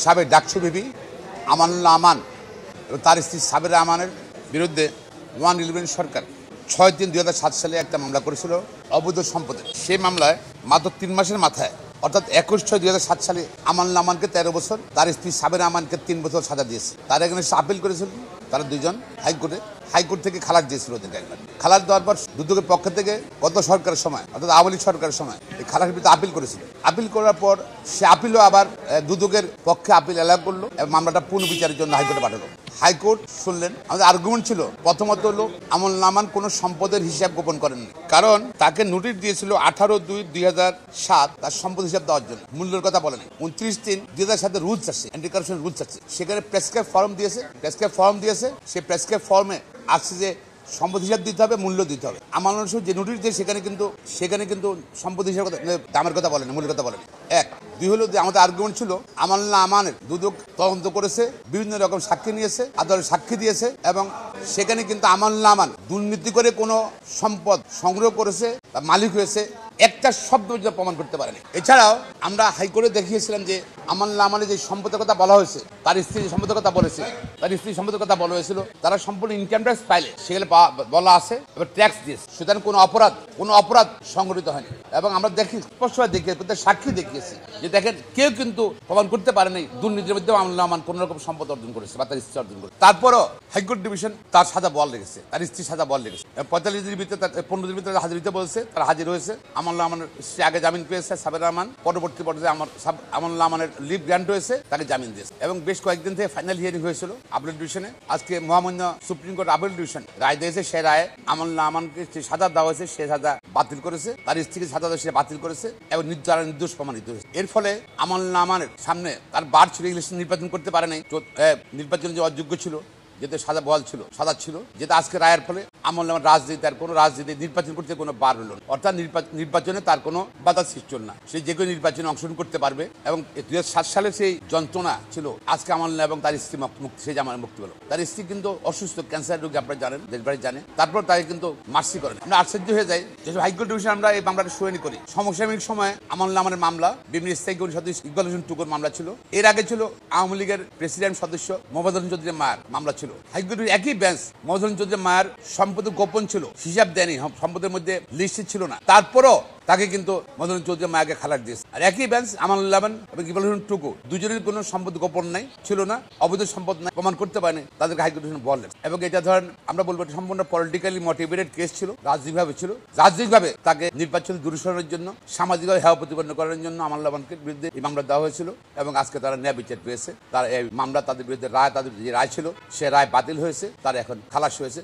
সাবেক ডাকসু বিবি আমানুল্লাহ আমান এবং তার স্ত্রী সাবেরা আমানের বিরুদ্ধে 111 সরকার 6/3/2007 সালে একটা মামলা করেছিল অবৈধ সম্পদের। সেই মামলায় মাত্র 3 মাসের মাথায় অর্থাৎ 21/6/2007 সালে আমানুল্লাহ আমানকে 13 বছর, তার স্ত্রী সাবেরা আমানকে 3 বছর সাজা দিয়েছে। তারা এখানে আপিল করেছিল, তারা দুইজন হাইকোর্ট থেকে খালাস দিয়েছিল ওদেরকে একবার। খালাস দেওয়ার পর দুদকের পক্ষ থেকে গত সরকারের সময় অর্থাৎ আওয়ামী লীগ সরকারের সময় এই খালাসের বিরুদ্ধে আপিল করেছিল। আপিল করার পর সে আপিলও আবার দুদকের পক্ষে আপিল এলাও করলো এবং মামলাটা পুনর্বিচারের জন্য হাইকোর্টে পাঠালো। হাইকোর্ট শুনলেন, আমাদের আর্গুমেন্ট ছিল প্রথমত হলো আমানুল্লাহ আমান কোনো সম্পদের হিসাব গোপন করেননি, কারণ তাকে নোটিশ দিয়েছিল 18/2/2007 তার সম্পদ হিসাব দেওয়ার জন্য। মূল্যের কথা বলেনি। 29/3/2007 রুলস আছে, অ্যান্টি কারাপশন রুলস আছে, সেখানে প্রেসক্রাইব ফর্ম দিয়েছে। সেই প্রেসক্রাইব ফর্মে আসছে যে সম্পদ হিসাব দিতে হবে, মূল্য দিতে হবে। আমানুল্লাহ যে নোটিশ দিয়ে সেখানে কিন্তু সম্পদ হিসাব দামের কথা বলেনি, মূল্যের কথা বলেনি। এক। দুই হলো যে আমাদের আর্গুমেন্ট ছিল আমানুল্লাহ আমানের দুদক তদন্ত করেছে, বিভিন্ন রকম সাক্ষী নিয়েছে, আদালত সাক্ষী দিয়েছে এবং সেখানে কিন্তু আমানুল্লাহ আমান দুর্নীতি করে কোনো সম্পদ সংগ্রহ করেছে বা মালিক হয়েছে একটা শব্দ প্রমাণ করতে পারেনি। এছাড়াও আমরা হাইকোর্টে দেখিয়েছিলাম যে আমানুল্লাহ আমানের যে সম্পদের কথা বলা হয়েছে, তার স্ত্রী সম্পদের কথা বলা হয়েছিল, তারা সম্পূর্ণ ইনকাম ট্যাক্স পাইলে সেগুলো বলা আছে এবার ট্যাক্স দিয়েছে। সুতরাং কোনো অপরাধ সংঘটিত হয়নি এবং আমরা স্পষ্টভাবে প্রত্যেক সাক্ষী দেখিয়েছি যে দেখেন কেউ কিন্তু প্রমাণ করতে পারে নাই দুর্নীতির মধ্যে আমানুল্লাহ আমান কোন রকম সম্পদ অর্জন করেছে বা তার স্ত্রী অর্জন করেছে। তারপরও হাইকোর্ট ডিভিশন তার সাজা বল রেখেছে, তার স্ত্রী সাজা বল রেখেছে। 45 দিনের ভিতরে 15 দিনের ভিতরে হাজির দিতে বলছে, তারা হাজির হয়েছে। আমানুল্লাহ আমানের স্ত্রী আগে জামিন পেয়েছে সাবেরা আমান, পরবর্তী পর্যায়ে আমানুল্লাহ আমানের লিভ গ্রান্ট হয়েছে, তাকে জামিন দিয়েছে এবং বেশ কয়েকদিন থেকে ফাইনাল হিয়ারিং হয়েছিল আপিল ডিভিশনে। আজকে মহামান্য সুপ্রিম কোর্ট আপিল ডিভিশন রায় দিয়েছে, সে রায়ে আমানুল্লাহ আমানকে যে সাজা দেওয়া হয়েছে সে সাজা বাতিল করেছে, তার স্ত্রীকে সাজা দেওয়া সে বাতিল করেছে এবং নির্দোষ প্রমাণিত হয়েছে। এর ফলে আমানুল্লাহ আমানের সামনে তার বার ছিল, ইলেকশন নির্বাচন করতে পারে নাই, নির্বাচনে যে অযোগ্য ছিল, যেতে সাদা ছিল, যেটা আজকে রায়ের ফলে আমানুল্লাহ আমান রাজনীতি নির্বাচন করতে কোনো বার হলো না, অর্থাৎ নির্বাচনে তার কোনো বাধা সৃষ্টি হল না। সে যে কোনো নির্বাচনে অংশগ্রহণ করতে পারবে এবং 2007 সালে সেই যন্ত্রণা ছিল, আজকে আমানুল্লাহ এবং তার স্ত্রী সে জামানের মুক্তি পেল। তার স্ত্রী কিন্তু অসুস্থ, ক্যান্সার রোগী, আপনারা জানেন, দেশবাড়ি জানে, তারপর তাকে কিন্তু মার্সি করেন। আমরা আশ্চর্য হয়ে যাই যেসব হাইকোর্ট ডিভিশন আমরা এই মামলাটা শুনানি করি। সমসাময়িক সময় আমানুল্লাহ আমানের মামলা বিভিন্ন স্থায়ী সদস্য ইকবাল হোসেন টুকুর মামলা ছিল। এর আগে ছিল আওয়ামী লীগের প্রেসিডেন্ট সদস্য মোহাম্মদ হোসেন চৌধুরী মায়ের মামলা ছিল। হাইকোর্টের একই বেঞ্চ মোহাম্মদ হোসেন চৌধুরী মায়ের সম্পদ গোপন ছিল, হিসাব দেয়নি, সম্পদের মধ্যে লিস্টে ছিল না, তারপরও তাকে কিন্তু মোহাম্মদ হোসেন চৌধুরী মায়াকে খালাস দিয়েছে। আর একই বেঞ্চ আমানুল্লাহ আমান এবং ইকবাল হোসেন টুকু দুজনের কোনো সম্পদ গোপন নাই, ছিল না, অবৈধ সম্পদ নাই, প্রমাণ করতে পারেনি, তাদেরকে হাইকোর্ট বললেন। এবং এটা ধরেন আমরা বলবো সম্পূর্ণ পলিটিক্যালি মোটিভেটেড কেস ছিল, রাজনৈতিকভাবে তাকে নির্বাচন দূরীকরণের জন্য, সামাজিকভাবে হেয় প্রতিপন্ন করার জন্য আমানুল্লাহ আমানকে বিরুদ্ধে এই মামলা দেওয়া হয়েছিল এবং আজকে তারা ন্যায় বিচার পেয়েছে। তার এই মামলা তাদের বিরুদ্ধে তাদের যে রায় ছিল সে রায় বাতিল হয়েছে, তারা এখন খালাস হয়েছে।